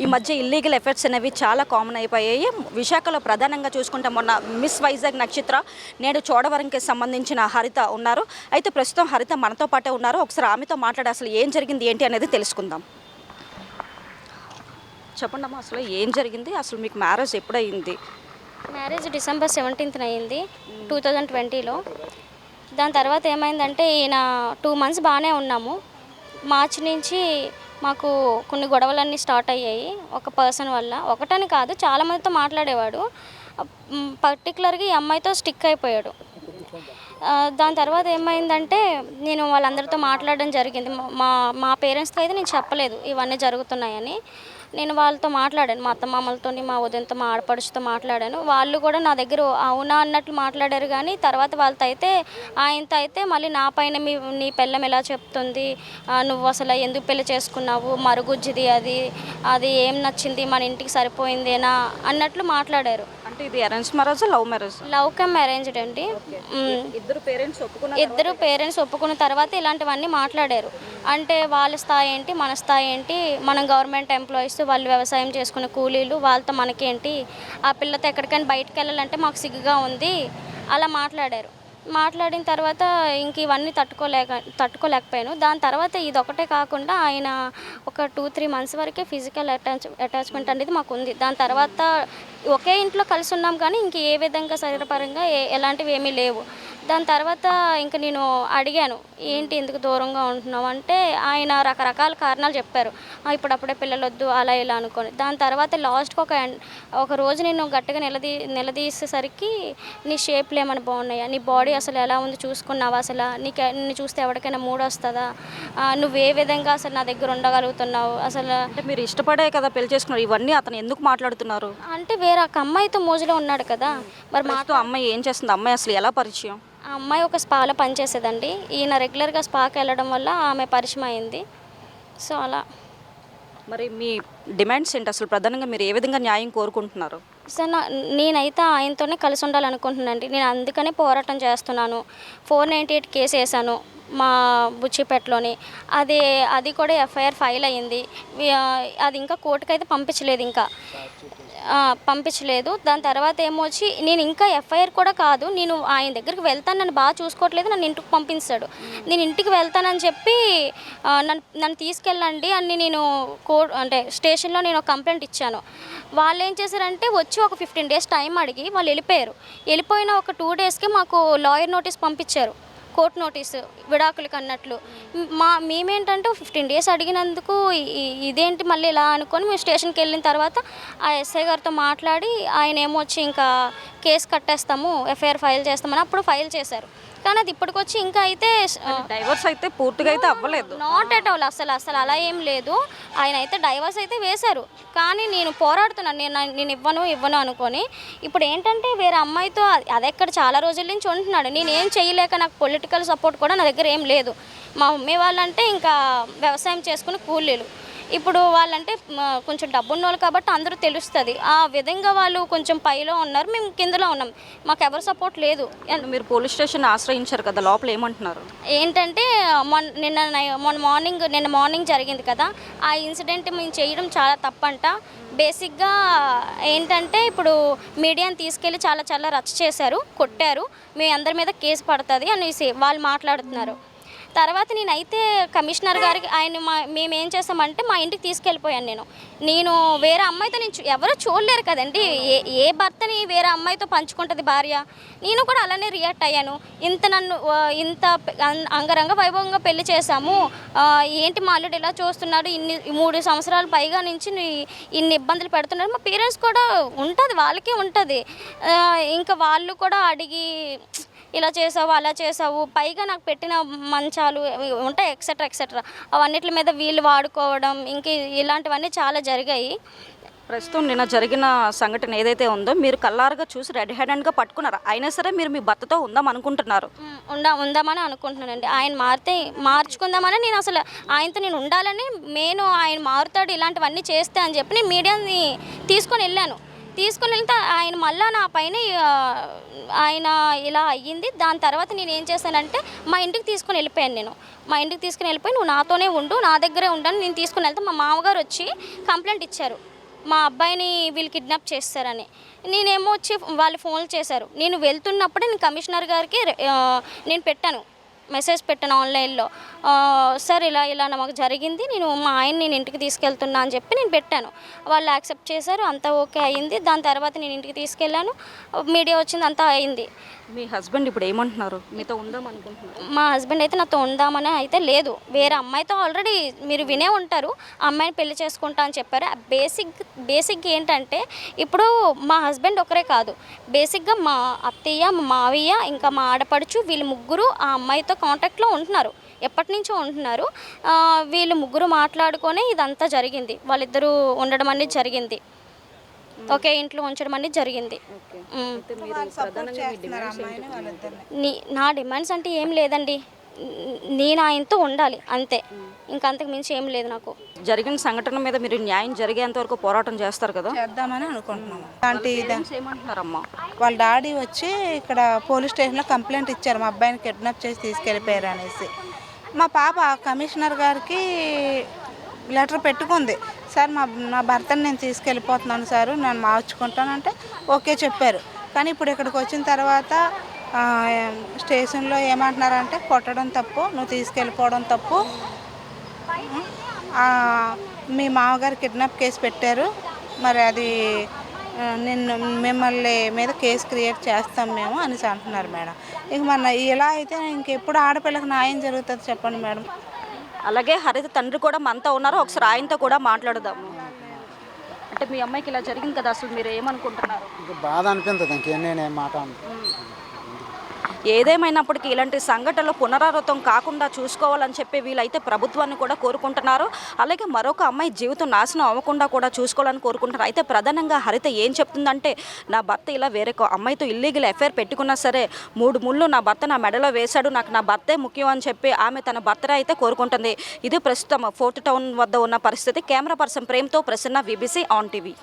ఈ మధ్య illegal effects అనేవి చాలా కామన్ అయిపోయాయి. విశాఖలో ప్రధానంగా చూసుకుంటే మొన్న మిస్ వైజాగ్ నక్షత్ర, నేడు చోడవరంకి సంబంధించిన హరిత ఉన్నారు. అయితే ప్రస్తుతం హరిత మనతో పాటే ఉన్నారు. ఒకసారి ఆమెతో మాట్లాడి అసలు ఏం జరిగింది ఏంటి అనేది తెలుసుకుందాం. చెప్పండి అమ్మా, అసలు ఏం జరిగింది? అసలు మీకు మ్యారేజ్ ఎప్పుడయింది? మ్యారేజ్ డిసెంబర్ 17th అయ్యింది 2020లో. దాని తర్వాత ఏమైందంటే ఈయన 2 months బాగానే ఉన్నాము. మార్చి నుంచి మాకు కొన్ని గొడవలన్నీ స్టార్ట్ అయ్యాయి ఒక పర్సన్ వల్ల. ఒకటని కాదు, చాలామందితో మాట్లాడేవాడు. పర్టికులర్గా ఈ అమ్మాయితో స్టిక్ అయిపోయాడు. దాని తర్వాత ఏమైందంటే నేను వాళ్ళందరితో మాట్లాడడం జరిగింది. మా మా పేరెంట్స్కి అయితే నేను చెప్పలేదు ఇవన్నీ జరుగుతున్నాయని. నేను వాళ్ళతో మాట్లాడాను, మా అత్తమామలతో, మా వదినతో, మా ఆడపడుచుతో మాట్లాడాను. వాళ్ళు కూడా నా దగ్గర అవునా అన్నట్లు మాట్లాడారు. కానీ తర్వాత వాళ్ళతో అయితే ఆయనతో అయితే మళ్ళీ నా పైన నీ పెళ్ళం ఎలా చెప్తుంది, నువ్వు అసలు ఎందుకు పెళ్లి చేసుకున్నావు, మరుగుజ్జిది, అది ఏం నచ్చింది, మన ఇంటికి సరిపోయిందేనా అన్నట్లు మాట్లాడారు. అంటే ఇది arrange marriage, love marriage? Love come arranged అండి. ఇద్దరు పేరెంట్స్ ఒప్పుకున్న తర్వాత ఇలాంటివన్నీ మాట్లాడారు. అంటే వాళ్ళ స్థాయి ఏంటి, మన స్థాయి ఏంటి, మనం గవర్నమెంట్ ఎంప్లాయీస్, వాళ్ళు వ్యవసాయం చేసుకునే కూలీలు, వాళ్ళతో మనకేంటి, ఆ పిల్లతో ఎక్కడికైనా బయటకు వెళ్ళాలంటే మాకు సిగ్గుగా ఉంది, అలా మాట్లాడారు. మాట్లాడిన తర్వాత ఇంక ఇవన్నీ తట్టుకోలేకపోయాను. దాని తర్వాత ఇదొకటే కాకుండా ఆయన ఒక 2-3 months వరకే ఫిజికల్ అటాచ్మెంట్ అనేది మాకు ఉంది. దాని తర్వాత ఒకే ఇంట్లో కలిసి ఉన్నాం కానీ ఇంక ఏ విధంగా శరీరపరంగా ఎలాంటివి ఏమీ లేవు. దాని తర్వాత ఇంక నేను అడిగాను, ఏంటి ఎందుకు దూరంగా ఉంటున్నావు అంటే ఆయన రకరకాల కారణాలు చెప్పారు. ఇప్పుడప్పుడే పిల్లలొద్దు అలా ఇలా అనుకొని. దాని తర్వాత లాస్ట్కి ఒక రోజు నేను గట్టిగా నిలదీసేసరికి నీ షేప్లు ఏమైనా బాగున్నాయా, నీ బాడీ అసలు ఎలా ఉంది చూసుకున్నావా, అసలు నిన్ను చూస్తే ఎవరికైనా మూడ్ వస్తుందా, నువ్వు ఏ విధంగా అసలు నా దగ్గర ఉండగలుగుతున్నావు, అసలు అంటే మీరు ఇష్టపడే కదా పెళ్లి చేసుకున్నారు, ఇవన్నీ అతను ఎందుకు మాట్లాడుతున్నారు అంటే వేరే ఒక అమ్మాయితో మోజులో ఉన్నాడు కదా. మరి మాతో అమ్మాయి ఏం చేస్తుంది? అమ్మాయి అసలు ఎలా పరిచయం? ఆ అమ్మాయి ఒక స్పాలో పనిచేసేదండి. ఈయన రెగ్యులర్గా స్పాకి వెళ్ళడం వల్ల ఆమె పరిచయం అయింది. సో అలా. మరి మీ డిమాండ్స్ ఏంటి? అసలు ప్రధానంగా మీరు ఏ విధంగా న్యాయం కోరుకుంటున్నారు? సార్ నేనైతే ఆయనతోనే కలిసి ఉండాలనుకుంటున్నానండి. నేను అందుకనే పోరాటం చేస్తున్నాను. 498 కేసు వేసాను మా బుచ్చిపేటలోని. అది కూడా ఎఫ్ఐఆర్ ఫైల్ అయ్యింది. అది ఇంకా కోర్టుకైతే పంపించలేదు. దాని తర్వాత ఏమొచ్చి నేను ఇంకా ఎఫ్ఐఆర్ కూడా కాదు, నేను ఆయన దగ్గరికి వెళ్తాను, నన్ను బాగా చూసుకోవట్లేదు, నన్ను ఇంటికి పంపించాడు. నేను ఇంటికి వెళ్తానని చెప్పి నన్ను తీసుకెళ్ళండి అని నేను అంటే స్టేషన్లో నేను ఒక కంప్లైంట్ ఇచ్చాను. వాళ్ళు ఏం చేశారంటే వచ్చి ఒక 15 days టైం అడిగి వాళ్ళు వెళ్ళిపోయారు. వెళ్ళిపోయిన ఒక 2 daysకి మాకు లాయర్ నోటీస్ పంపించారు, కోర్టు నోటీసు విడాకులకి అన్నట్లు. మేమేంటంటే 15 days అడిగినందుకు ఇదేంటి మళ్ళీ ఇలా అనుకొని మేము స్టేషన్కి వెళ్ళిన తర్వాత ఆ ఎస్ఐ గారితో మాట్లాడి ఆయన ఏమొచ్చి ఇంకా కేసు కట్టేస్తాము, ఎఫ్ఐఆర్ ఫైల్ చేస్తామని అప్పుడు ఫైల్ చేశారు. కానీ అది ఇప్పటికొచ్చి ఇంకా అయితే డైవర్స్ అయితే పూర్తిగా అయితే అవ్వలేదు. నాట్ ఎట్ ఆల్, అసలు అలా ఏం లేదు. ఆయన అయితే డైవర్స్ అయితే వేశారు. కానీ నేను పోరాడుతున్నాను, నేను ఇవ్వను అనుకొని. ఇప్పుడు ఏంటంటే వేరే అమ్మాయితో అదెక్కడ చాలా రోజుల నుంచి ఉంటున్నాడు. నేను ఏం చేయలేక, నాకు పొలిటికల్ సపోర్ట్ కూడా నా దగ్గర ఏం లేదు. మా మమ్మీ వాళ్ళంటే ఇంకా వ్యవసాయం చేసుకుని కూలీలు. ఇప్పుడు వాళ్ళంటే కొంచెం డబ్బున్న వాళ్ళు కాబట్టి అందరూ తెలుస్తుంది. ఆ విధంగా వాళ్ళు కొంచెం పైలో ఉన్నారు, మేము కిందలో ఉన్నాం, మాకు ఎవరు సపోర్ట్ లేదు. మీరు పోలీస్ స్టేషన్ ఆశ్రయించారు కదా, లోపల ఏమంటున్నారు? ఏంటంటే నిన్న మార్నింగ్ జరిగింది కదా, ఆ ఇన్సిడెంట్ మేము చేయడం చాలా తప్పంట. బేసిక్గా ఏంటంటే ఇప్పుడు మీడియాని తీసుకెళ్ళి చాలా రచ్చ చేశారు, కొట్టారు, మీ అందరి మీద కేసు పడుతుంది అనేసి వాళ్ళు మాట్లాడుతున్నారు. తర్వాత నేనైతే కమిషనర్ గారికి మేమేం చేస్తామంటే మా ఇంటికి తీసుకెళ్ళిపోయాను. నేను వేరే అమ్మాయితో ఎవరు చూడలేరు కదండి, ఏ భర్తని వేరే అమ్మాయితో పంచుకుంటుంది భార్య. నేను కూడా అలానే రియాక్ట్ అయ్యాను. ఇంత అంగరంగ వైభవంగా పెళ్లి చేశాము, ఏంటి మా అల్లుడు ఇలా చూస్తున్నాడు, 3 సంవత్సరాల పైగా నుంచి ఇన్ని ఇబ్బందులు పెడుతున్నారు. మా పేరెంట్స్ కూడా ఉంటుంది, వాళ్ళకే ఉంటుంది. ఇంకా వాళ్ళు కూడా అడిగి ఇలా చేసావు అలా చేసావు, పైగా నాకు పెట్టిన మంచాలు ఉంటాయి ఎక్సెట్రా అవన్నిటి మీద వీళ్ళు వాడుకోవడం, ఇంక ఇలాంటివన్నీ చాలా జరిగాయి. ప్రస్తుతం నిన్న జరిగిన సంఘటన ఏదైతే ఉందో మీరు కల్లారుగా చూసి రెడ్ హ్యాండెడ్గా పట్టుకున్నారు, అయినా సరే మీరు మీ భర్తతో ఉందామని అనుకుంటున్నానండి. ఆయన మార్చుకుందామని నేను అసలు ఆయనతో నేను ఉండాలని, ఆయన మారుతాడు ఇలాంటివన్నీ చేస్తే అని చెప్పి నేను మీడియాని తీసుకొని వెళ్ళాను. తీసుకుని వెళ్తే ఆయన మళ్ళీ నా పైన ఆయన ఇలా అయ్యింది. దాని తర్వాత నేను ఏం చేశానంటే మా ఇంటికి తీసుకుని వెళ్ళిపోయాను. నేను మా ఇంటికి తీసుకుని వెళ్ళిపోయి నువ్వు నాతోనే ఉండు, నా దగ్గరే ఉండని నేను తీసుకుని వెళ్తే మా మామగారు వచ్చి కంప్లైంట్ ఇచ్చారు మా అబ్బాయిని వీళ్ళు కిడ్నాప్ చేస్తారని. నేనేమో వచ్చి వాళ్ళు ఫోన్లు చేశారు. నేను వెళ్తున్నప్పుడే నేను కమిషనర్ గారికి నేను పెట్టాను, మెసేజ్ పెట్టాను ఆన్లైన్లో. సార్ ఇలా ఇలా నాకు జరిగింది, మా నేను ఇంటికి తీసుకెళ్తున్నా అని చెప్పి నేను పెట్టాను. వాళ్ళు యాక్సెప్ట్ చేశారు, అంతా ఓకే అయింది. దాని తర్వాత నేను ఇంటికి తీసుకెళ్ళాను, మీడియా వచ్చింది, అంతా అయింది. మీ హస్బెండ్ ఇప్పుడు ఏమంటున్నారు? మీతో ఉందాం అనుకుంటున్నారు? మా హస్బెండ్ అయితే నాతో ఉందామని అయితే లేదు, వేరే అమ్మాయితో ఆల్రెడీ మీరు వినే ఉంటారు, అమ్మాయిని పెళ్లి చేసుకుంటా అని చెప్పారు. బేసిక్ ఏంటంటే ఇప్పుడు మా హస్బెండ్ ఒకరే కాదు, బేసిక్గా మా అత్తయ్య, మా మావయ్య, ఇంకా మా ఆడపడుచు, వీళ్ళు ముగ్గురు ఆ అమ్మాయితో కాంటాక్ట్లో ఉంటున్నారు, ఎప్పటి నుంచో ఉంటున్నారు. వీళ్ళు ముగ్గురు మాట్లాడుకొని ఇదంతా జరిగింది, వాళ్ళిద్దరూ ఉండడం అనేది జరిగింది, ఒకే ఇంట్లో ఉంచడం అనేది జరిగింది. నా డిమాండ్స్ అంటే ఏం లేదండి, నేను ఆయనతో ఉండాలి అంతే, ఇంకంతకు మించి ఏం లేదు. నాకు జరిగిన సంఘటన మీద మీరు న్యాయం జరిగేంత వరకు పోరాటం చేస్తారు కదా? చేద్దామని అనుకుంటున్నాము. ఏమంటున్నారమ్మా? వాళ్ళ డాడీ వచ్చి ఇక్కడ పోలీస్ స్టేషన్లో కంప్లైంట్ ఇచ్చారు, మా అబ్బాయిని కిడ్నాప్ చేసి తీసుకెళ్ళిపోయారు అనేసి. మా పాప కమిషనర్ గారికి లెటర్ పెట్టుకుంది, సార్ నా భర్తని నేను తీసుకెళ్ళిపోతున్నాను సార్, నేను మార్చుకుంటానంటే ఓకే చెప్పారు. కానీ ఇప్పుడు ఇక్కడికి వచ్చిన తర్వాత స్టేషన్లో ఏమంటున్నారంటే కొట్టడం తప్పు, నువ్వు తీసుకెళ్ళిపోవడం తప్పు, మీ మామగారు కిడ్నాప్ కేసు పెట్టారు, మరి అది మిమ్మల్ని మీద కేసు క్రియేట్ చేస్తాం మేము అనేసి అంటున్నారు మేడం. ఇక మన ఇలా అయితే ఇంకెప్పుడు ఆడపిల్లకి న్యాయం జరుగుతుంది చెప్పండి మేడం. అలాగే హరిత తండ్రి కూడా మనతో ఉన్నారు, ఒకసారి ఆయనతో కూడా మాట్లాడదాము. అంటే మీ అమ్మాయికి ఇలా జరిగింది కదా, అసలు మీరు ఏమనుకుంటున్నారు? బాధ అనిపించదు, ఇంకేం నేనేం మాట. ఏదేమైనప్పటికీ ఇలాంటి సంఘటనలు పునరావృతం కాకుండా చూసుకోవాలని చెప్పి వీళ్ళైతే ప్రభుత్వాన్ని కూడా కోరుకుంటున్నారు. అలాగే మరొక అమ్మాయి జీవితం నాశనం అవ్వకుండా కూడా చూసుకోవాలని కోరుకుంటున్నారు. అయితే ప్రధానంగా హరిత ఏం చెప్తుందంటే, నా భర్త ఇలా వేరే అమ్మాయితో ఇల్లీగల్ అఫైర్ పెట్టుకున్నా సరే 3 ముళ్ళు నా భర్త నా మెడలో వేశాడు, నాకు నా భర్తే ముఖ్యం అని చెప్పి ఆమె తన భర్తనే అయితే కోరుకుంటుంది. ఇది ప్రస్తుతం ఫోర్ట్ టౌన్ వద్ద ఉన్న పరిస్థితి. కెమెరా పర్సన్ ప్రేమ్తో ప్రసన్న, BBC ఆన్ టీవీ.